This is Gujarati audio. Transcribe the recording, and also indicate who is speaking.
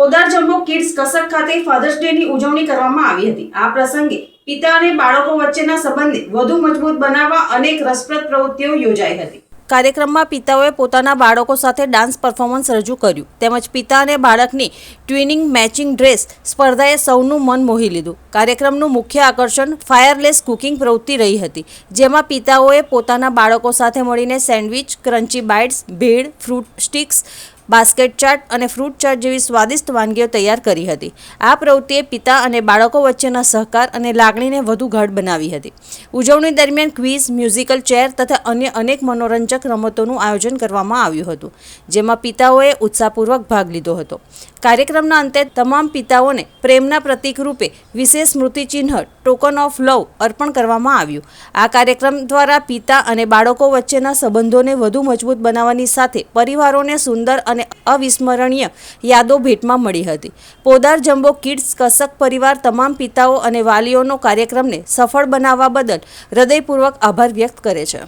Speaker 1: પોદાર જમ્બો કિડ્સ કસક ખાતે ફાધર્સ ડેની ઉજવણી કરવામાં આવી હતી। આ પ્રસંગે પિતા અને બાળકો વચ્ચેના સંબંધને વધુ મજબૂત બનાવવા અનેક રસપ્રદ પ્રવૃત્તિઓ યોજાઈ હતી। કાર્યક્રમમાં પિતાઓએ પોતાના બાળકો સાથે ડાન્સ પરફોર્મન્સ રજૂ કર્યું તેમજ પિતા અને બાળકની ટ્વિનિંગ મેચિંગ ડ્રેસ સ્પર્ધાએ સૌનું મન મોહી લીધું। કાર્યક્રમનું મુખ્ય આકર્ષણ ફાયરલેસ કુકિંગ પ્રવૃત્તિ રહી હતી, જેમાં પિતાઓએ પોતાના બાળકો સાથે મળીને સેન્ડવિચ, ક્રન્ચી બાઇટ્સ, ભેળ, ફ્રૂટ સ્ટિક્સ, બાસ્કેટ ચાટ અને ફ્રૂટ ચાટ જેવી સ્વાદિષ્ટ વાનગીઓ તૈયાર કરી હતી। આ પ્રવૃત્તિએ પિતા અને બાળકો વચ્ચેના સહકાર અને લાગણીને વધુ ગાઢ બનાવી હતી। ઉજવણી દરમિયાન ક્વિઝ, મ્યુઝિકલ ચેર તથા અન્ય અનેક મનોરંજક રમતોનું આયોજન કરવામાં આવ્યું હતું, જેમાં પિતાઓએ ઉત્સાહપૂર્વક ભાગ લીધો હતો। કાર્યક્રમના અંતે તમામ પિતાઓને પ્રેમના પ્રતીક રૂપે વિશેષ સ્મૃતિચિહ્ન ટોકન ઓફ લવ અર્પણ કરવામાં આવ્યું। આ કાર્યક્રમ દ્વારા પિતા અને બાળકો વચ્ચેના સંબંધોને વધુ મજબૂત બનાવવાની સાથે પરિવારોને સુંદર અને અવિસ્મરણીય યાદો ભેટમાં મળી હતી। પોદાર જમ્બો કિડ્સ કસક પરિવાર તમામ પિતાઓ અને વાલીઓનો કાર્યક્રમને સફળ બનાવવા બદલ હૃદયપૂર્વક આભાર વ્યક્ત કરે છે।